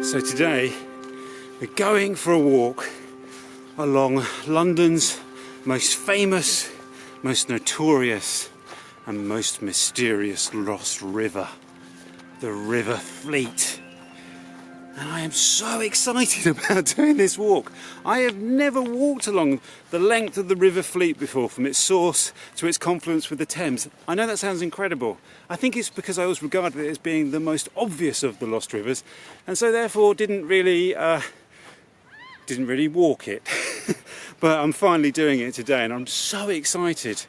So today we're going for a walk along London's most famous, most notorious and most mysterious lost river, the River Fleet. And I am so excited about doing this walk. I have never walked along the length of the River Fleet before, from its source to its confluence with the Thames. I know that sounds incredible. I think it's because I always regarded it as being the most obvious of the lost rivers, and so therefore didn't really walk it. But I'm finally doing it today, and I'm so excited.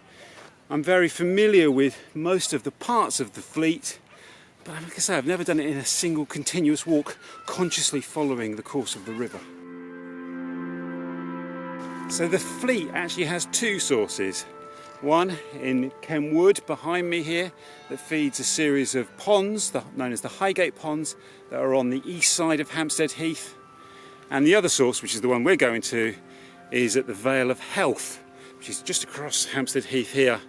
I'm very familiar with most of the parts of the Fleet, but like I say, I've never done it in a single continuous walk, consciously following the course of the river. So the Fleet actually has two sources. One in Kenwood behind me here that feeds a series of ponds known as the Highgate Ponds that are on the east side of Hampstead Heath. And the other source, which is the one we're going to, is at the Vale of Health, which is just across Hampstead Heath here.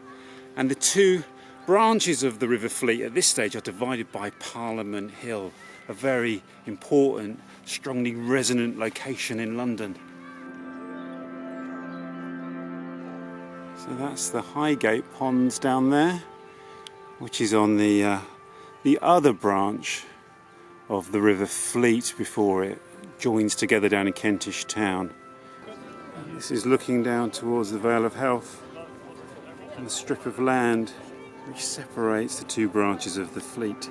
And the two branches of the River Fleet at this stage are divided by Parliament Hill, a very important, strongly resonant location in London. So that's the Highgate Ponds down there, which is on the other branch of the River Fleet before it joins together down in Kentish Town. This is looking down towards the Vale of Health and the strip of land which separates the two branches of the Fleet.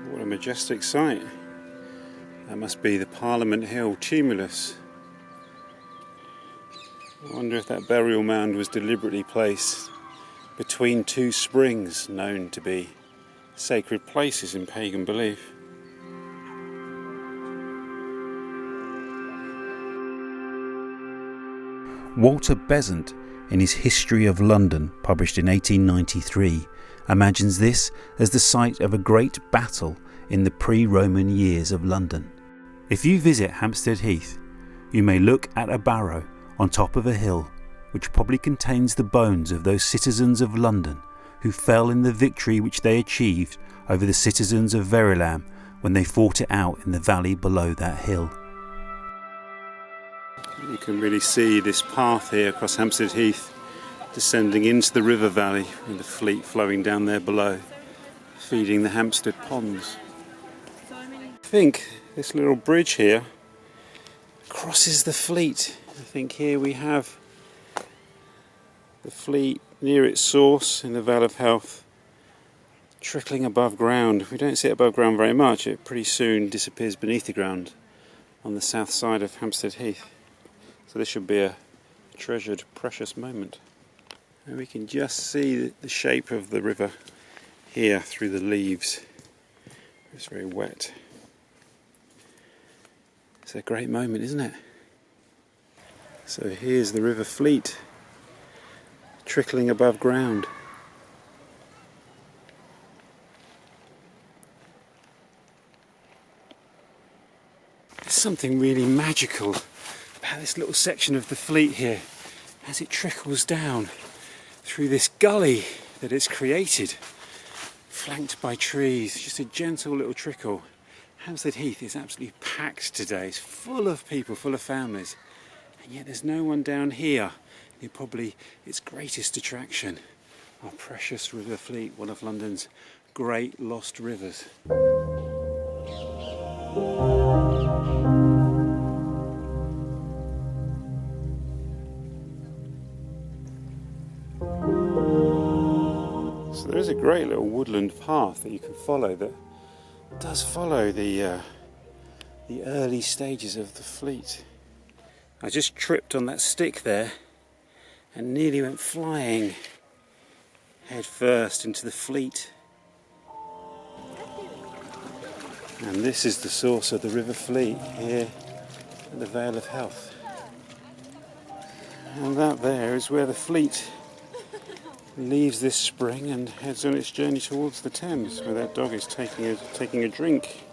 What a majestic sight. That must be the Parliament Hill tumulus. I wonder if that burial mound was deliberately placed between two springs known to be sacred places in pagan belief. Walter Besant, in his History of London, published in 1893, imagines this as the site of a great battle in the pre-Roman years of London. If you visit Hampstead Heath, you may look at a barrow on top of a hill which probably contains the bones of those citizens of London who fell in the victory which they achieved over the citizens of Verulam when they fought it out in the valley below that hill. You can really see this path here across Hampstead Heath descending into the river valley with the Fleet flowing down there below, feeding the Hampstead Ponds. I think this little bridge here crosses the Fleet. I think here we have the Fleet near its source in the Vale of Health, trickling above ground. We don't see it above ground very much. It pretty soon disappears beneath the ground on the south side of Hampstead Heath. So this should be a treasured, precious moment. And we can just see the shape of the river here through the leaves. It's very wet. It's a great moment, isn't it? So here's the River Fleet, trickling above ground. There's something really magical about this little section of the Fleet here as it trickles down through this gully that it's created, flanked by trees, just a gentle little trickle. Hampstead Heath is absolutely packed today. It's full of people, full of families, and yet there's no one down here near probably its greatest attraction, our precious River Fleet, one of London's great lost rivers. So there is a great little woodland path that you can follow that does follow the early stages of the Fleet. I just tripped on that stick there and nearly went flying head first into the Fleet. And this is the source of the River Fleet here at the Vale of Health. And that there is where the Fleet leaves this spring and heads on its journey towards the Thames, where that dog is taking a drink.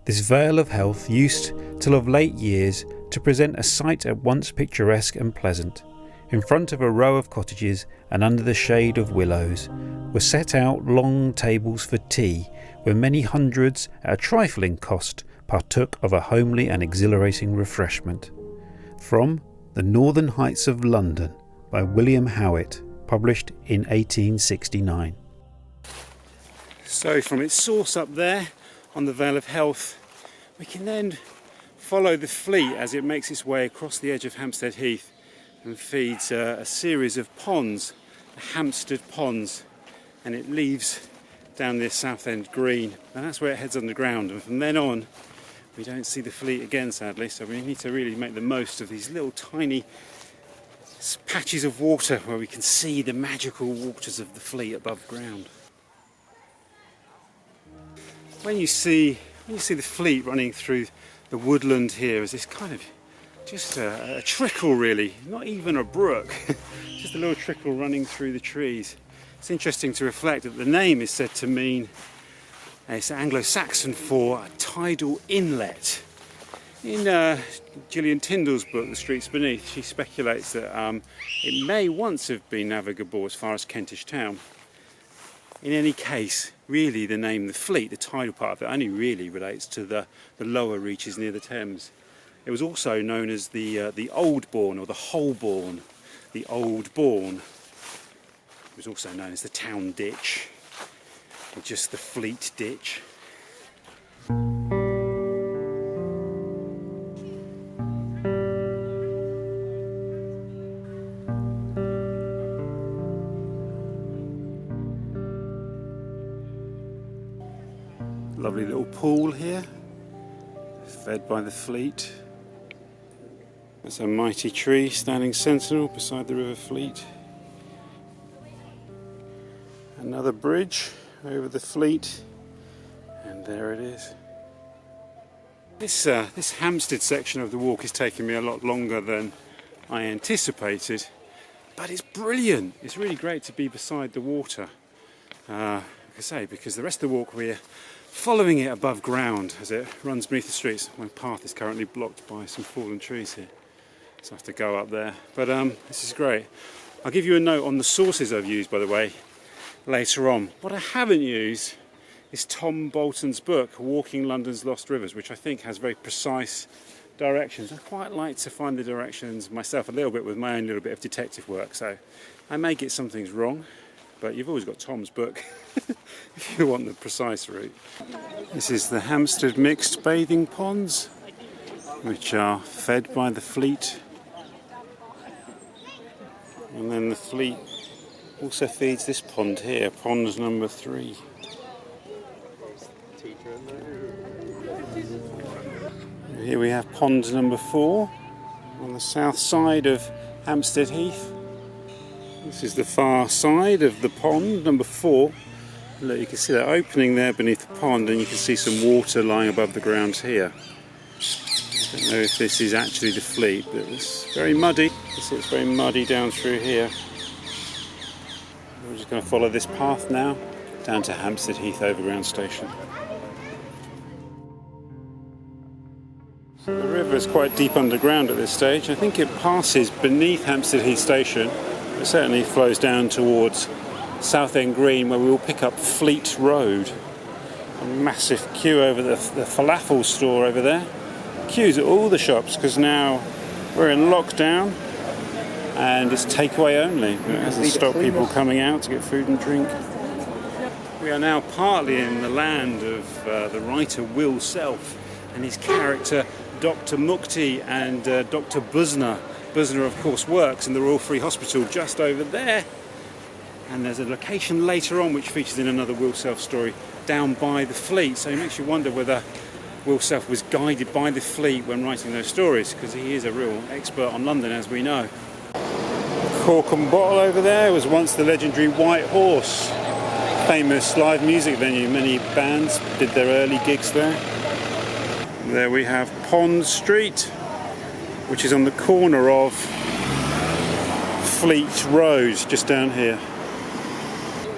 This Vale of Health used, till of late years, to present a sight at once picturesque and pleasant. In front of a row of cottages and under the shade of willows were set out long tables for tea, where many hundreds, at a trifling cost, partook of a homely and exhilarating refreshment. From The Northern Heights of London by William Howitt, published in 1869. So from its source up there on the Vale of Health, we can then follow the Fleet as it makes its way across the edge of Hampstead Heath and feeds a series of ponds, the Hampstead Ponds, and it leaves down this South End green, and that's where it heads underground. And from then on, we don't see the Fleet again, sadly, so we need to really make the most of these little tiny patches of water where we can see the magical waters of the Fleet above ground. When you see the Fleet running through the woodland here, as this kind of just a trickle, really, not even a brook, just a little trickle running through the trees. It's interesting to reflect that the name is said to mean, it's Anglo-Saxon for a tidal inlet. In Gillian Tyndall's book, The Streets Beneath, she speculates that it may once have been navigable as far as Kentish Town. In any case, really the name the Fleet, the tidal part of it, only really relates to the lower reaches near the Thames. It was also known as the Old Bourne or the Holborn. The Old Bourne. It was also known as the Town Ditch, or just the Fleet Ditch. Lovely little pool here, fed by the Fleet. There's a mighty tree standing sentinel beside the River Fleet. Another bridge over the Fleet, and there it is. This Hampstead section of the walk is taking me a lot longer than I anticipated, but it's brilliant. It's really great to be beside the water, like I say, because the rest of the walk we're following it above ground as it runs beneath the streets. My path is currently blocked by some fallen trees here, so I have to go up there. But this is great. I'll give you a note on the sources I've used, by the way, later on. What I haven't used is Tom Bolton's book, Walking London's Lost Rivers, which I think has very precise directions. I quite like to find the directions myself a little bit with my own little bit of detective work, so I may get some things wrong, but you've always got Tom's book if you want the precise route. This is the Hampstead Mixed Bathing Ponds, which are fed by the Fleet, and then the Fleet also feeds this pond here, pond number 3. Here we have pond number 4 on the south side of Hampstead Heath. This is the far side of the pond, number 4. Look, you can see that opening there beneath the pond, and you can see some water lying above the ground here. I don't know if this is actually the Fleet, but it's very muddy. You can see it's very muddy down through here. We're just going to follow this path now down to Hampstead Heath Overground Station. So the river is quite deep underground at this stage. I think it passes beneath Hampstead Heath Station. It certainly flows down towards Southend Green, where we will pick up Fleet Road. A massive queue over the falafel store over there. Queues at all the shops because now we're in lockdown and it's takeaway only. It hasn't stopped people coming out to get food and drink. We are now partly in the land of the writer Will Self and his character Dr. Mukti and Dr. Busner. Busner, of course, works in the Royal Free Hospital just over there. And there's a location later on which features in another Will Self story down by the Fleet. So it makes you wonder whether Will Self was guided by the Fleet when writing those stories, because he is a real expert on London, as we know. Cork and Bottle over there was once the legendary White Horse, famous live music venue. Many bands did their early gigs there. There we have Pond Street, which is on the corner of Fleet Road, just down here.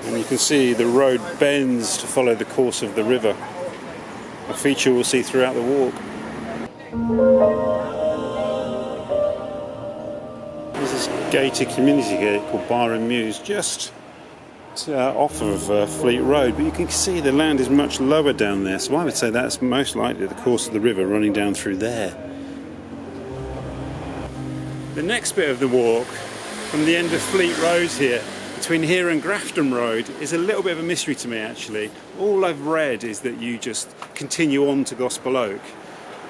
And you can see the road bends to follow the course of the river, a feature we'll see throughout the walk. gated community here called Bar and Mews, just off of Fleet Road, but you can see the land is much lower down there, so I would say that's most likely the course of the river running down through there. The next bit of the walk from the end of Fleet Road here, between here and Grafton Road, is a little bit of a mystery to me actually. All I've read is that you just continue on to Gospel Oak,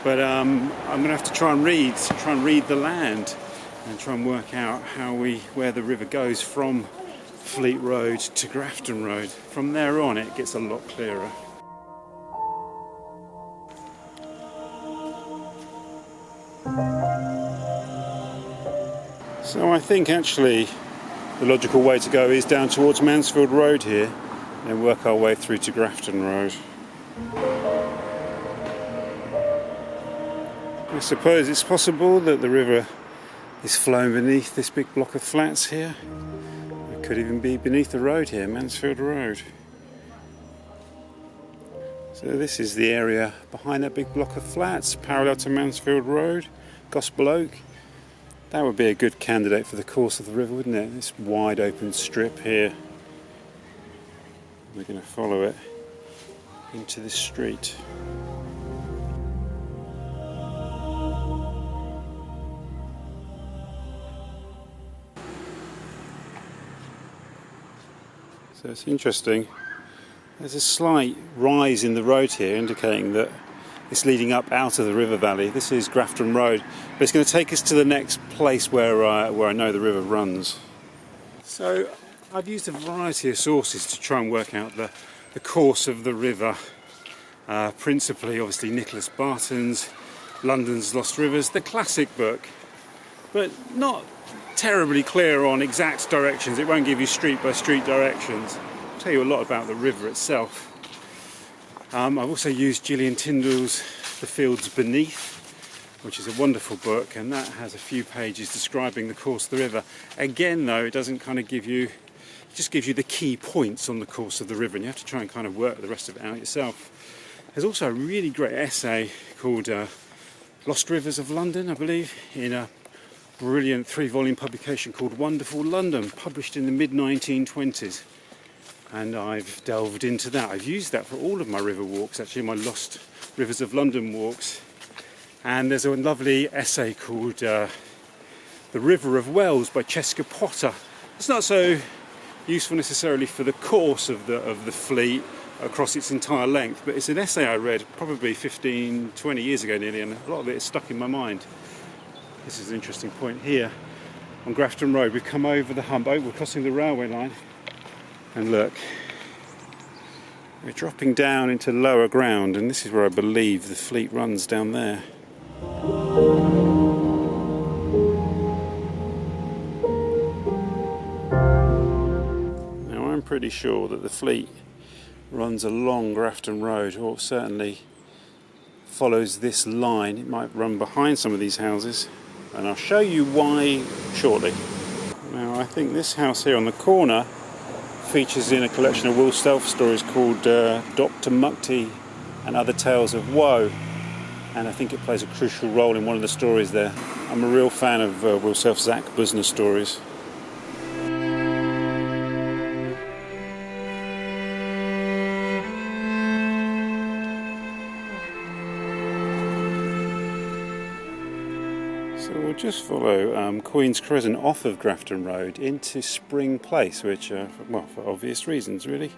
but I'm going to have to try and read the land and try and work out where the river goes from Fleet Road to Grafton Road. From there on it gets a lot clearer. So I think actually the logical way to go is down towards Mansfield Road here and work our way through to Grafton Road. I suppose it's possible that the river is flowing beneath this big block of flats here. It could even be beneath the road here, Mansfield Road. So this is the area behind that big block of flats, parallel to Mansfield Road, Gospel Oak. That would be a good candidate for the course of the river, wouldn't it? This wide open strip here. We're going to follow it into the street. So it's interesting. There's a slight rise in the road here, indicating that it's leading up out of the river valley. This is Grafton Road, but it's going to take us to the next place where I know the river runs. So I've used a variety of sources to try and work out the course of the river. Principally, obviously, Nicholas Barton's London's Lost Rivers, the classic book, but not terribly clear on exact directions. It won't give you street by street directions. It'll tell you a lot about the river itself. I've also used Gillian Tyndall's The Fields Beneath, which is a wonderful book, and that has a few pages describing the course of the river. Again though, it doesn't kind of give you, it just gives you the key points on the course of the river, and you have to try and kind of work the rest of it out yourself. There's also a really great essay called Lost Rivers of London, I believe, in a brilliant 3-volume publication called Wonderful London, published in the mid-1920s. And I've delved into that. I've used that for all of my river walks, actually, my Lost Rivers of London walks. And there's a lovely essay called The River of Wells by Cheska Potter. It's not so useful necessarily for the course of the Fleet across its entire length, but it's an essay I read probably 15, 20 years ago nearly, and a lot of it is stuck in my mind. This is an interesting point here on Grafton Road. We've come over the hump, we're crossing the railway line, and look, we're dropping down into lower ground, and this is where I believe the Fleet runs, down there. Now I'm pretty sure that the Fleet runs along Grafton Road, or certainly follows this line. It might run behind some of these houses, and I'll show you why shortly. Now I think this house here on the corner features in a collection of Will Self stories called Dr. Mukti and Other Tales of Woe, and I think it plays a crucial role in one of the stories there. I'm a real fan of Will Self's Zach Busner stories. So we'll just follow Queen's Crescent off of Grafton Road into Spring Place, which, well, for obvious reasons really.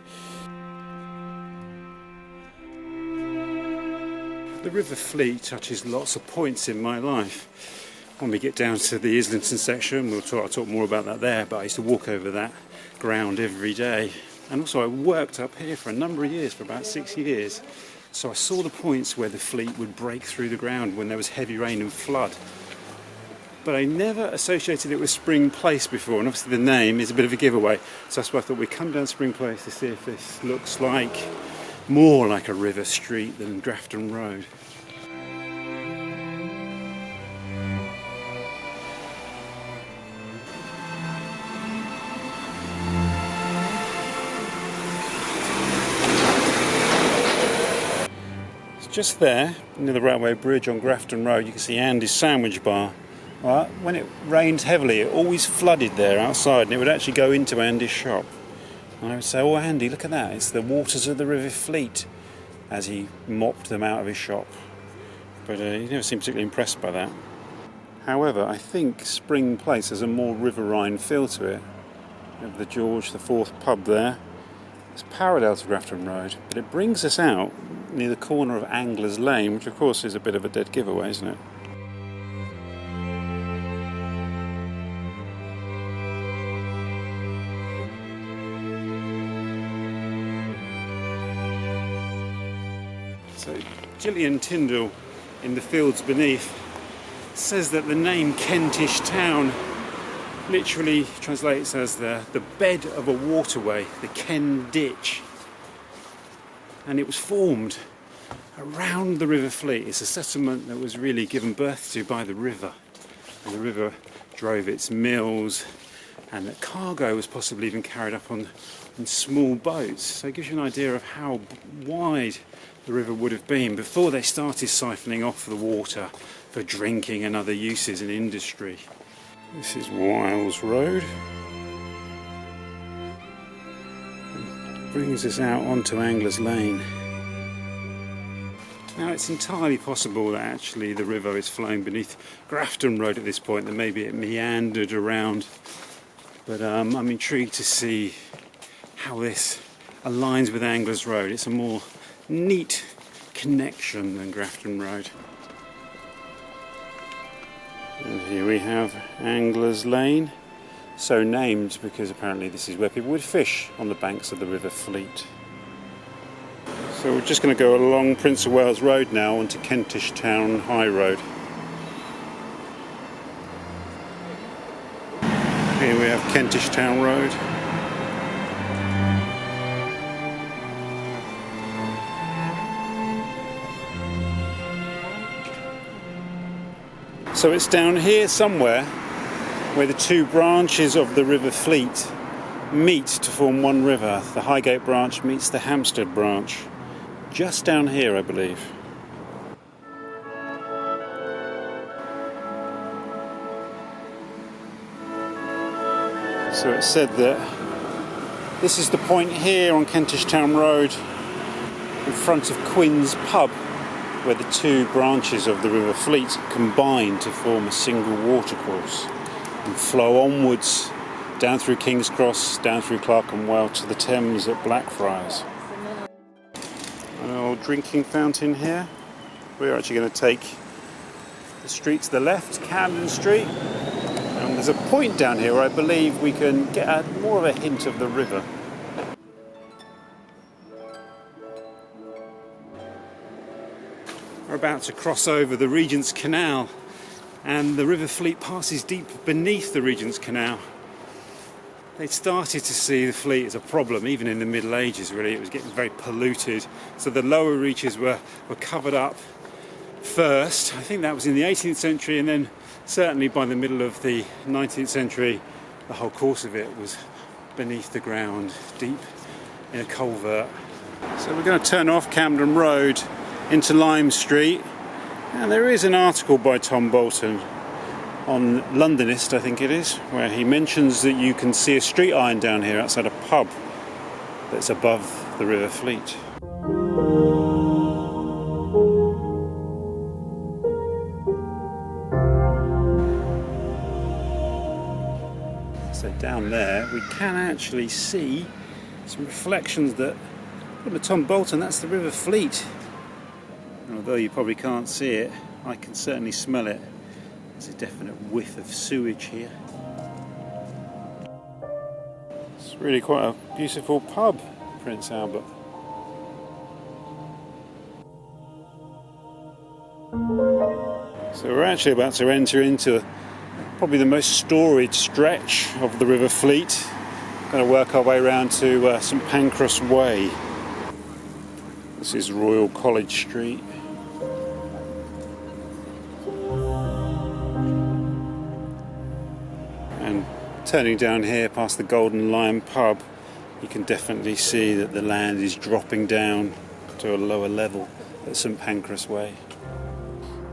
The River Fleet touches lots of points in my life. When we get down to the Islington section, I'll talk more about that there, but I used to walk over that ground every day. And also I worked up here for a number of years, for about 6 years. So I saw the points where the Fleet would break through the ground when there was heavy rain and flood. But I never associated it with Spring Place before, and obviously the name is a bit of a giveaway. So that's why I thought we'd come down Spring Place to see if this looks like more like a river street than Grafton Road. It's just there, near the railway bridge on Grafton Road, you can see Andy's Sandwich Bar. Well, when it rained heavily, it always flooded there outside, and it would actually go into Andy's shop. And I would say, "Oh, Andy, look at that! It's the waters of the River Fleet," as he mopped them out of his shop. But he never seemed particularly impressed by that. However, I think Spring Place has a more riverine feel to it. You have the George IV pub there. It's parallel to Grafton Road, but it brings us out near the corner of Anglers Lane, which of course is a bit of a dead giveaway, isn't it? So Gillian Tyndall in The Fields Beneath says that the name Kentish Town literally translates as the bed of a waterway, the Ken Ditch. And it was formed around the River Fleet. It's a settlement that was really given birth to by the river. And the river drove its mills, and that cargo was possibly even carried up on small boats. So it gives you an idea of how wide the river would have been before they started siphoning off the water for drinking and other uses in industry. This is Wiles Road. It brings us out onto Anglers Lane. Now it's entirely possible that actually the river is flowing beneath Grafton Road at this point, that maybe it meandered around. But I'm intrigued to see how this aligns with Anglers Road. It's a more neat connection than Grafton Road. And here we have Anglers Lane, so named because apparently this is where people would fish on the banks of the River Fleet. So we're just going to go along Prince of Wales Road now onto Kentish Town High Road. Here we have Kentish Town Road. So it's down here somewhere where the two branches of the River Fleet meet to form one river. The Highgate branch meets the Hampstead branch. Just down here, I believe. So it's said that this is the point here on Kentish Town Road in front of Quinn's pub, where the two branches of the River Fleet combine to form a single watercourse and flow onwards down through King's Cross, down through Clarkenwell to the Thames at Blackfriars. An old drinking fountain here. We're actually going to take the street to the left, Camden Street, and there's a point down here where I believe we can get more of a hint of the river. We're about to cross over the Regent's Canal, and the River Fleet passes deep beneath the Regent's Canal. They started to see the Fleet as a problem even in the Middle Ages, really. It was getting very polluted, so the lower reaches were covered up first. I think that was in the 18th century, and then certainly by the middle of the 19th century the whole course of it was beneath the ground, deep in a culvert. So we're going to turn off Camden Road into Lyme Street, and there is an article by Tom Bolton on Londonist, I think it is, where he mentions that you can see a street iron down here outside a pub that's above the River Fleet. So down there we can actually see some reflections that, according to Tom Bolton, that's the River Fleet. Although you probably can't see it, I can certainly smell it. There's a definite whiff of sewage here. It's really quite a beautiful pub, Prince Albert. So we're actually about to enter into probably the most storied stretch of the River Fleet. Going to work our way around to St Pancras Way. This is Royal College Street. And turning down here past the Golden Lion pub, you can definitely see that the land is dropping down to a lower level at St Pancras Way.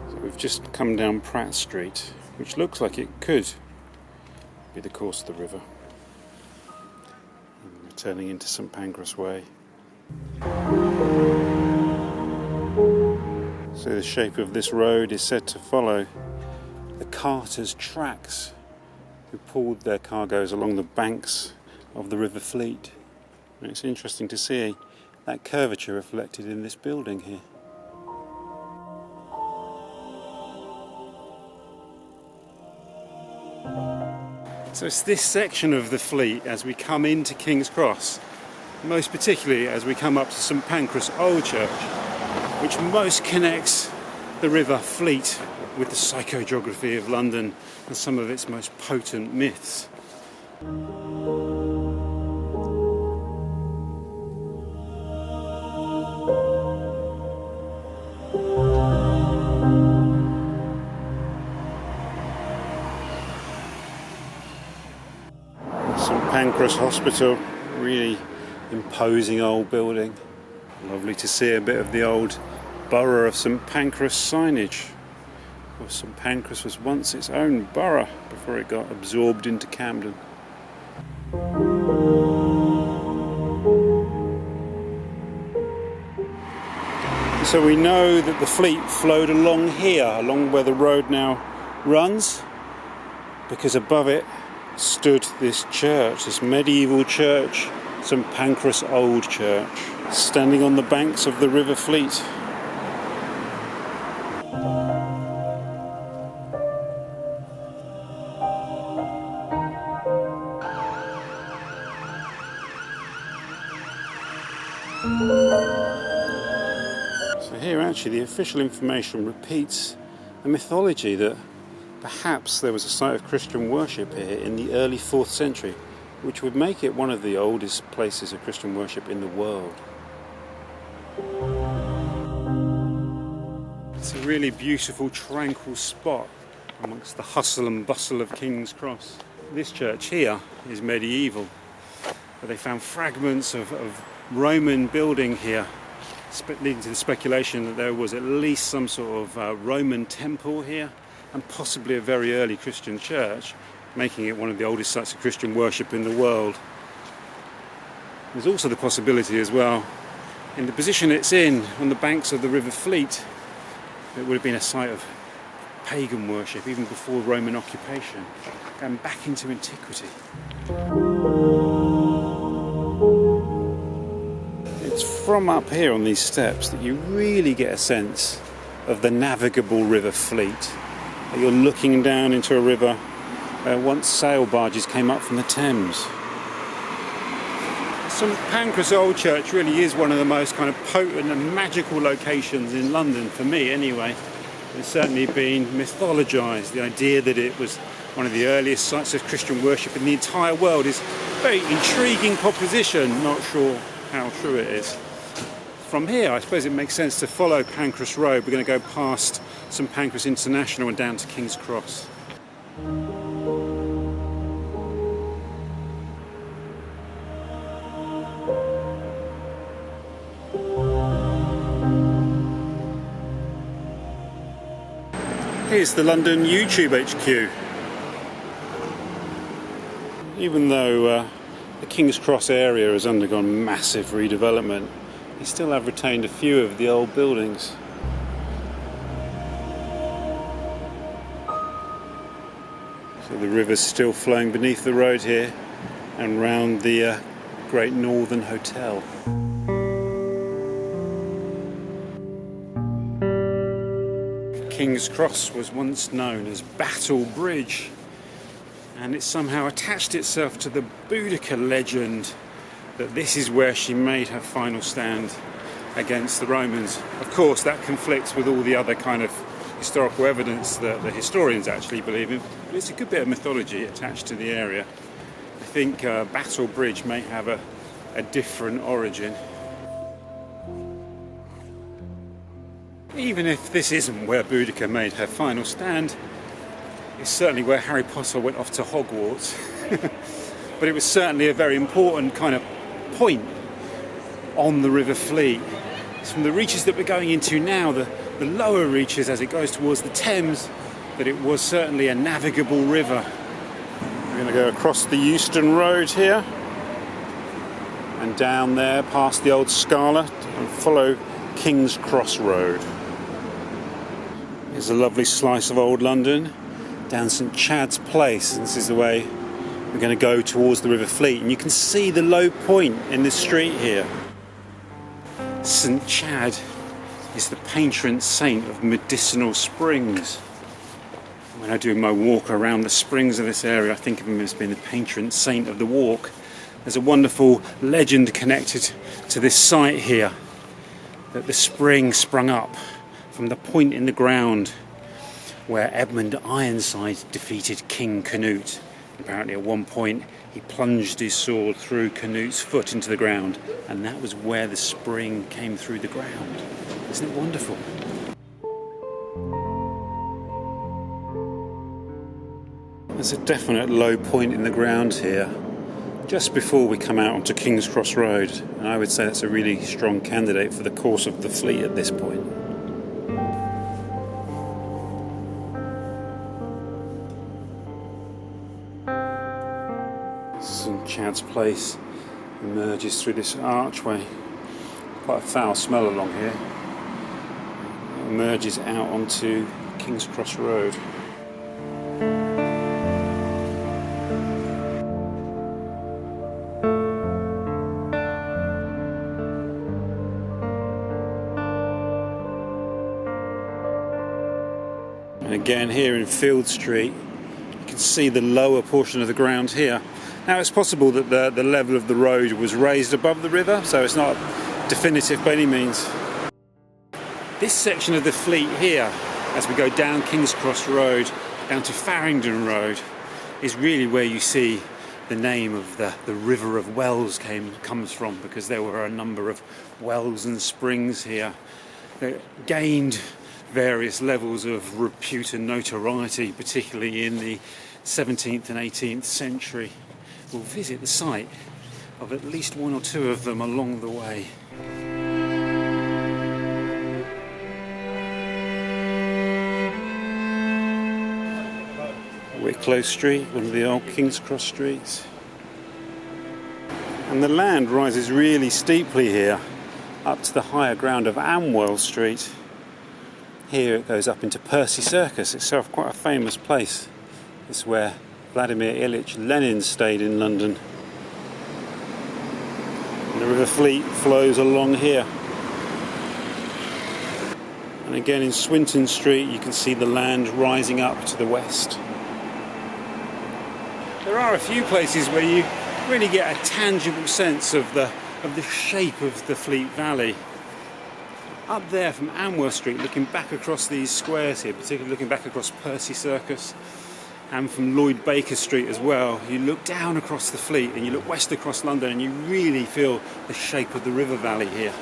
So we've just come down Pratt Street. which looks like it could be the course of the river. And we're turning into St Pancras Way. So the shape of this road is said to follow the carters' tracks who pulled their cargoes along the banks of the River Fleet. And it's interesting to see that curvature reflected in this building here. So it's this section of the Fleet as we come into King's Cross, most particularly as we come up to St Pancras Old Church, which most connects the River Fleet with the psychogeography of London and some of its most potent myths. St Pancras Hospital, really imposing old building. Lovely to see a bit of the old borough of St Pancras signage. Well, St Pancras was once its own borough before it got absorbed into Camden. So we know that the Fleet flowed along here, along where the road now runs, because above it stood this church, this medieval church, St Pancras Old Church, standing on the banks of the River Fleet. So here actually the official information repeats a mythology that perhaps there was a site of Christian worship here in the early 4th century, which would make it one of the oldest places of Christian worship in the world. It's a really beautiful, tranquil spot amongst the hustle and bustle of King's Cross. This church here is medieval, but they found fragments of Roman building here, leading to the speculation that there was at least some sort of Roman temple here, and possibly a very early Christian church, making it one of the oldest sites of Christian worship in the world. There's also the possibility as well, in the position it's in, on the banks of the River Fleet, it would have been a site of pagan worship even before Roman occupation, going back into antiquity. It's from up here on these steps that you really get a sense of the navigable River Fleet. You're looking down into a river where once sail barges came up from the Thames. St Pancras Old Church really is one of the most kind of potent and magical locations in London, for me anyway. It's certainly been mythologised. The idea that it was one of the earliest sites of Christian worship in the entire world is a very intriguing proposition, not sure how true it is. From here, I suppose it makes sense to follow Pancras Road. We're going to go past St Pancras International and down to King's Cross. Here's the London YouTube HQ. Even though the King's Cross area has undergone massive redevelopment, they still have retained a few of the old buildings. So the river's still flowing beneath the road here and round the Great Northern Hotel. King's Cross was once known as Battle Bridge, and it somehow attached itself to the Boudica legend that this is where she made her final stand against the Romans. Of course, that conflicts with all the other kind of historical evidence that the historians actually believe in, but it's a good bit of mythology attached to the area. I think Battle Bridge may have a different origin. Even if this isn't where Boudica made her final stand, it's certainly where Harry Potter went off to Hogwarts. But it was certainly a very important kind of point on the River Fleet. It's from the reaches that we're going into now, the lower reaches as it goes towards the Thames, that it was certainly a navigable river. We're going to go across the Euston Road here and down there past the old Scala and follow King's Cross Road. Here's a lovely slice of old London down St Chad's Place, and this is the way we're going to go towards the River Fleet, and you can see the low point in this street here. St Chad is the patron saint of medicinal springs. When I do my walk around the springs of this area, I think of him as being the patron saint of the walk. There's a wonderful legend connected to this site here, that the spring sprung up from the point in the ground where Edmund Ironside defeated King Canute. Apparently at one point he plunged his sword through Canute's foot into the ground, and that was where the spring came through the ground. Isn't it wonderful? There's a definite low point in the ground here just before we come out onto King's Cross Road, and I would say that's a really strong candidate for the course of the Fleet at this point. St Chad's Place emerges through this archway. Quite a foul smell along here. It emerges out onto King's Cross Road. And again here in Field Street, you can see the lower portion of the ground here. Now it's possible that the level of the road was raised above the river, so it's not definitive by any means. This section of the Fleet here, as we go down King's Cross Road, down to Farringdon Road, is really where you see the name of the River of Wells comes from, because there were a number of wells and springs here that gained various levels of repute and notoriety, particularly in the 17th and 18th century. We'll visit the site of at least one or two of them along the way. Wicklow Street, one of the old King's Cross streets. And the land rises really steeply here, up to the higher ground of Amwell Street. Here it goes up into Percy Circus, itself quite a famous place. It's where Vladimir Ilyich Lenin stayed in London. And the River Fleet flows along here. And again in Swinton Street you can see the land rising up to the west. There are a few places where you really get a tangible sense of the shape of the Fleet Valley. Up there from Amwell Street, looking back across these squares here, particularly looking back across Percy Circus, and from Lloyd Baker Street as well, you look down across the Fleet and you look west across London and you really feel the shape of the river valley here.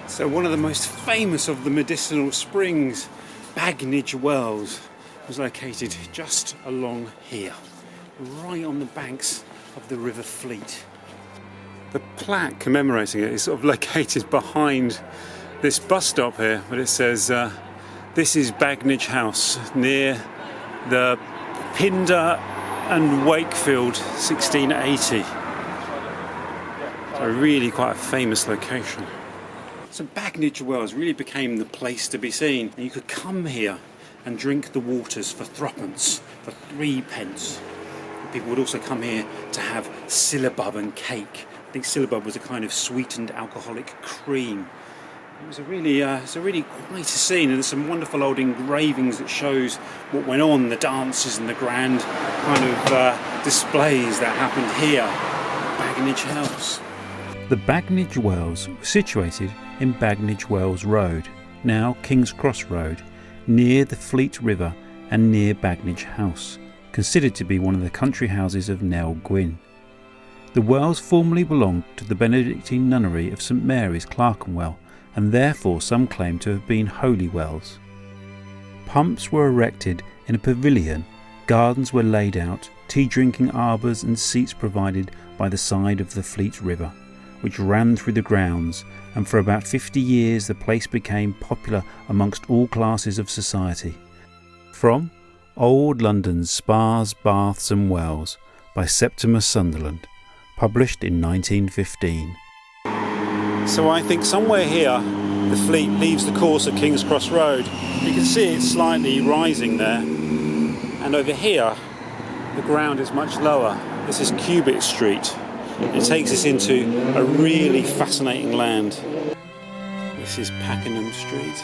So one of the most famous of the medicinal springs, Bagnigge Wells, was located just along here, right on the banks of the River Fleet. The plaque commemorating it is sort of located behind this bus stop here, but it says this is Bagnigge House near the Pindar and Wakefield 1680. So really quite a famous location. So Bagnigge Wells really became the place to be seen. And you could come here and drink the waters for threepence, for 3 pence. People would also come here to have syllabub and cake. I think syllabub was a kind of sweetened alcoholic cream. It was a really quite a scene, and there's some wonderful old engravings that shows what went on, the dances and the grand kind of displays that happened here at Bagnigge House. The Bagnigge Wells were situated in Bagnigge Wells Road, now King's Cross Road, near the Fleet River and near Bagnigge House, considered to be one of the country houses of Nell Gwyn. The wells formerly belonged to the Benedictine nunnery of St Mary's, Clarkenwell, and therefore some claim to have been holy wells. Pumps were erected in a pavilion, gardens were laid out, tea-drinking arbours and seats provided by the side of the Fleet River, which ran through the grounds, and for about 50 years the place became popular amongst all classes of society. From Old London's Spas, Baths and Wells by Septimus Sunderland, published in 1915. So I think somewhere here the Fleet leaves the course of King's Cross Road. You can see it's slightly rising there, and over here the ground is much lower. This is Cubitt Street. It takes us into a really fascinating land. This is Pakenham Street.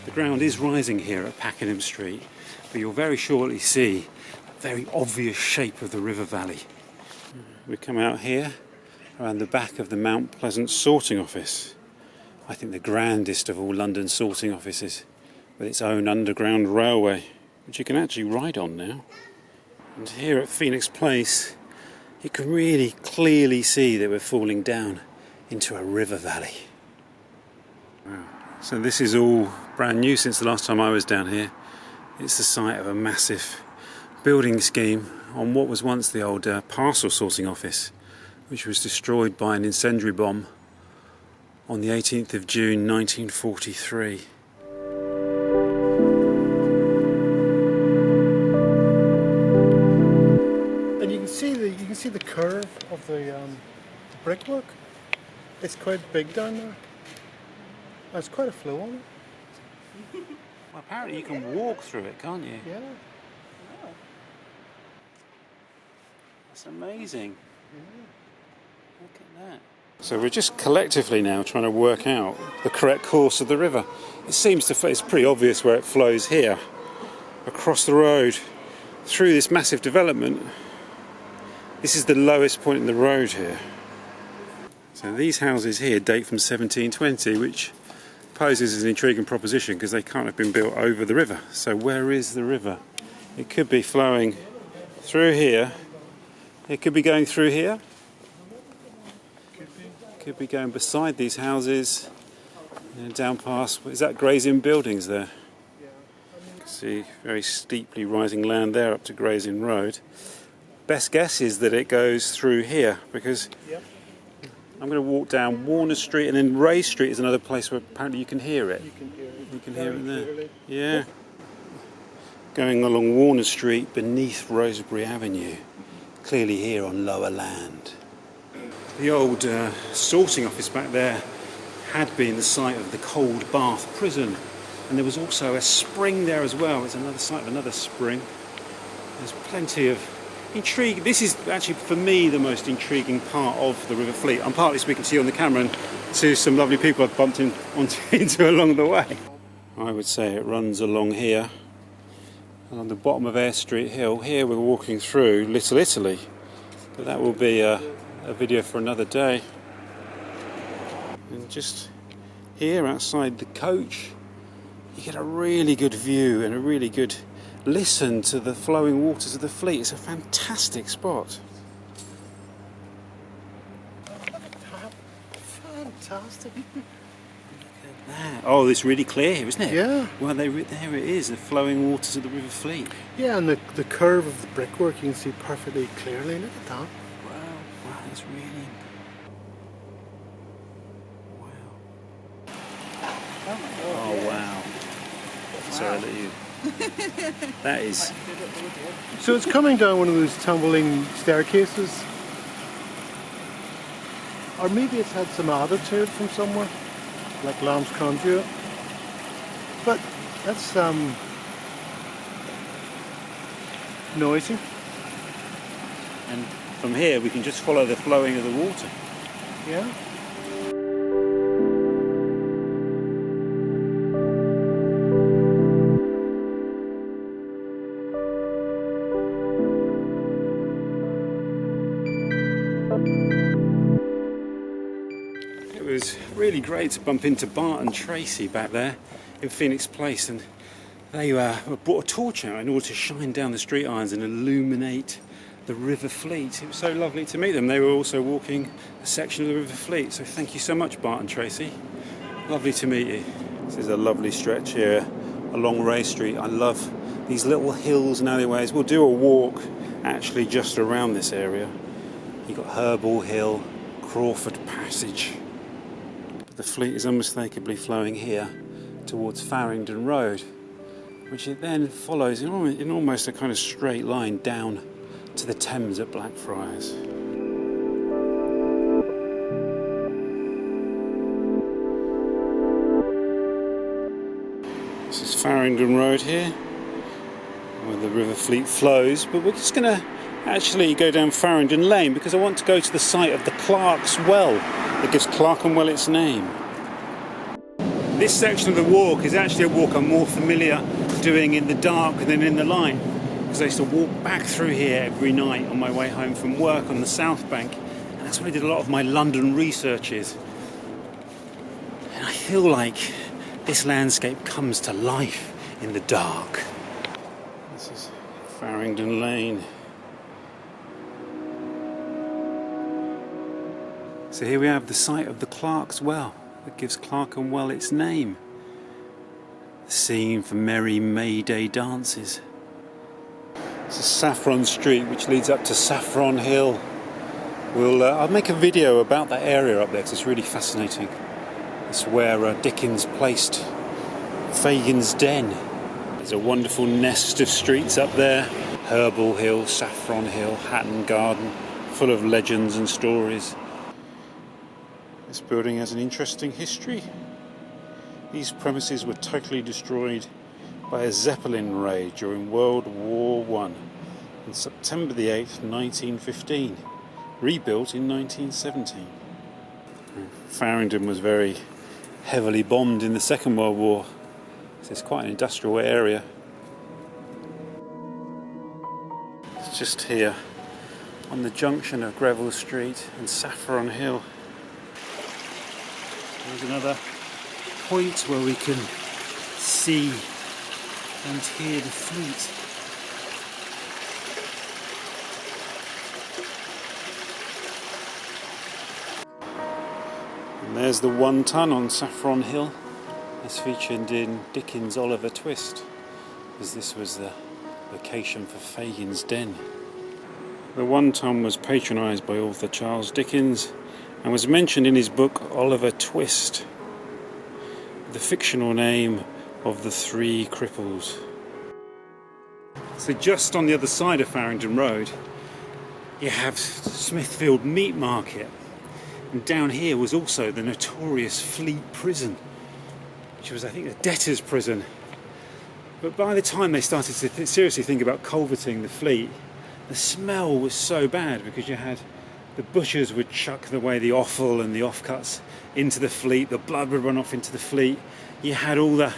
The ground is rising here at Pakenham Street, but you'll very shortly see a very obvious shape of the river valley. We come out here around the back of the Mount Pleasant sorting office. I think the grandest of all London sorting offices, with its own underground railway, which you can actually ride on now. And here at Phoenix Place, you can really clearly see that we're falling down into a river valley. Wow. So this is all brand new since the last time I was down here. It's the site of a massive building scheme on what was once the old parcel sorting office, which was destroyed by an incendiary bomb on the 18th of June 1943. And you can see the curve of the brickwork. It's quite big down there. There's quite a flow on it. Well, apparently you can walk through it, can't you? Yeah. That's amazing. Look at that. So we're just collectively now trying to work out the correct course of the river. It seems to, it's pretty obvious where it flows here, across the road, through this massive development. This is the lowest point in the road here. So these houses here date from 1720, which poses an intriguing proposition because they can't have been built over the river. So where is the river? It could be flowing through here. It could be going through here. Could be going beside these houses and down past. Is that Gray's Inn Buildings there? You can see very steeply rising land there up to Gray's Inn Road. Best guess is that it goes through here because I'm going to walk down Warner Street, and then Ray Street is another place where apparently you can hear it. You can hear it there. Clearly. Yeah. Going along Warner Street beneath Rosebery Avenue, clearly here on lower land. The old sorting office back there had been the site of the Cold Bath prison, and there was also a spring there as well. It's another site of another spring. There's plenty of intrigue. This is actually, for me, the most intriguing part of the River Fleet. I'm partly speaking to you on the camera and to some lovely people I've bumped into along the way. I would say it runs along here, along the bottom of Eyre Street Hill. Here we're walking through Little Italy, but that will be a video for another day. And just here outside the coach, you get a really good view and a really good listen to the flowing waters of the Fleet. It's a fantastic spot. Fantastic. Look at that. Oh, it's really clear here, isn't it? Yeah. Well, there it is, the flowing waters of the River Fleet. Yeah, and the curve of the brickwork you can see perfectly clearly. Look at that. Wow, that's really... Wow. Oh, wow. Sorry, I'll let you... That is... So it's coming down one of those tumbling staircases. Or maybe it's had some added to it from somewhere, like Lamb's Conduit. But that's noisy. And from here we can just follow the flowing of the water. Yeah. It was really great to bump into Bart and Tracy back there in Phoenix Place, and they brought a torch out in order to shine down the street irons and illuminate the River Fleet. It was so lovely to meet them. They were also walking a section of the River Fleet, so thank you so much, Bart and Tracy. Lovely to meet you. This is a lovely stretch here along Ray Street. I love these little hills and alleyways. We'll do a walk actually just around this area. You've got Herbal Hill, Crawford Passage. The Fleet is unmistakably flowing here towards Farringdon Road, which it then follows in almost a kind of straight line down to the Thames at Blackfriars. This is Farringdon Road here, where the River Fleet flows, but we're just going to actually go down Farringdon Lane because I want to go to the site of the Clark's Well that gives Clarkenwell its name. This section of the walk is actually a walk I'm more familiar doing in the dark than in the light, because I used to walk back through here every night on my way home from work on the South Bank, and that's where I did a lot of my London researches. And I feel like this landscape comes to life in the dark. This is Farringdon Lane. So here we have the site of the Clark's Well that gives Clarkenwell its name. The scene for merry May Day dances. This is Saffron Street, which leads up to Saffron Hill. I'll make a video about that area up there because it's really fascinating. It's where Dickens placed Fagin's Den. There's a wonderful nest of streets up there. Herbal Hill, Saffron Hill, Hatton Garden, full of legends and stories. This building has an interesting history. These premises were totally destroyed by a Zeppelin raid during World War I on September the 8th, 1915, rebuilt in 1917. Farringdon was very heavily bombed in the Second World War, so it's quite an industrial area. It's just here on the junction of Greville Street and Saffron Hill. There's another point where we can see and hear the Fleet. And there's the 1 ton on Saffron Hill, as featured in Dickens' Oliver Twist, as this was the location for Fagin's Den. The 1 ton was patronised by author Charles Dickens and was mentioned in his book Oliver Twist, the fictional name of the 3 cripples. So just on the other side of Farringdon Road you have Smithfield Meat Market, and down here was also the notorious Fleet Prison, which was I think a debtor's prison. But by the time they started to seriously think about culverting the Fleet, the smell was so bad because you had the butchers would chuck away the offal and the offcuts into the Fleet, the blood would run off into the Fleet. You had all the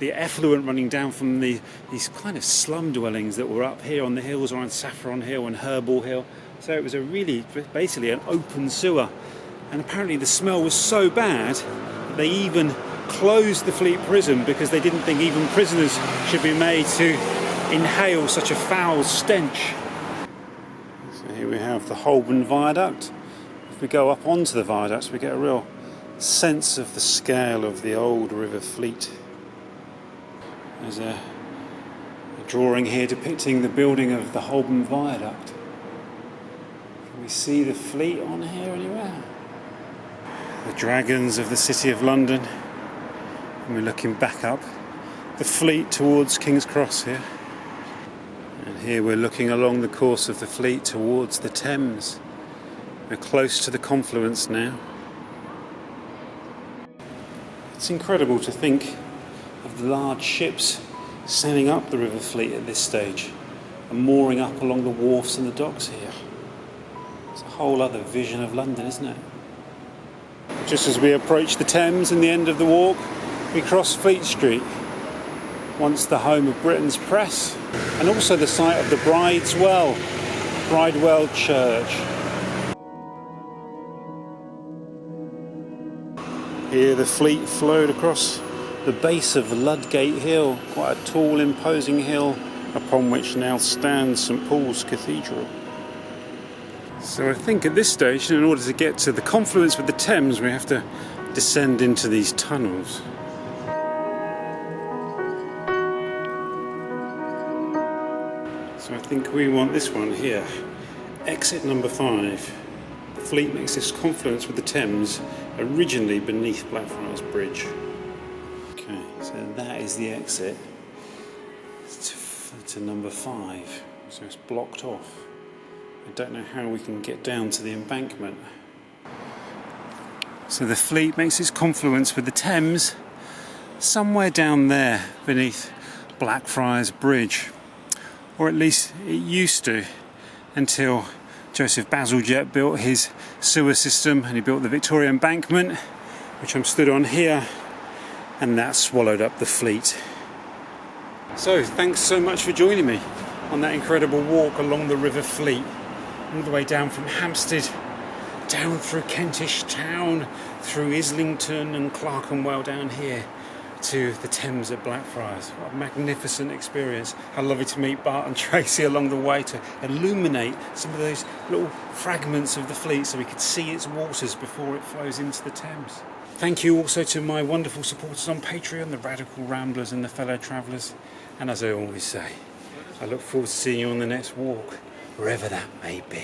effluent running down from these kind of slum dwellings that were up here on the hills around Saffron Hill and Herbal Hill. So it was basically an open sewer. And apparently the smell was so bad that they even closed the Fleet Prison because they didn't think even prisoners should be made to inhale such a foul stench. Here we have the Holborn Viaduct. If we go up onto the viaducts we get a real sense of the scale of the old River Fleet. There's a drawing here depicting the building of the Holborn Viaduct. Can we see the Fleet on here anywhere? The dragons of the City of London. And we're looking back up the Fleet towards King's Cross here. And here we're looking along the course of the Fleet towards the Thames. We're close to the Confluence now. It's incredible to think of the large ships sailing up the River Fleet at this stage and mooring up along the wharfs and the docks here. It's a whole other vision of London, isn't it? Just as we approach the Thames and the end of the walk, we cross Fleet Street, once the home of Britain's press, and also the site of the Bridewell Church. Here the Fleet flowed across the base of Ludgate Hill, quite a tall, imposing hill upon which now stands St Paul's Cathedral. So I think at this stage, in order to get to the confluence with the Thames, we have to descend into these tunnels. So I think we want this one here. Exit number 5. The Fleet makes its confluence with the Thames, originally beneath Blackfriars Bridge. Okay, so that is the exit to number 5. So it's blocked off. I don't know how we can get down to the embankment. So the Fleet makes its confluence with the Thames somewhere down there beneath Blackfriars Bridge. Or at least it used to, until Joseph Bazalgette built his sewer system and he built the Victoria Embankment, which I'm stood on here, and that swallowed up the Fleet. So thanks so much for joining me on that incredible walk along the River Fleet, all the way down from Hampstead, down through Kentish Town, through Islington and Clarkenwell down here to the Thames at Blackfriars. What a magnificent experience. How lovely to meet Bart and Tracy along the way to illuminate some of those little fragments of the Fleet so we could see its waters before it flows into the Thames. Thank you also to my wonderful supporters on Patreon, the Radical Ramblers and the Fellow Travellers. And as I always say, I look forward to seeing you on the next walk, wherever that may be.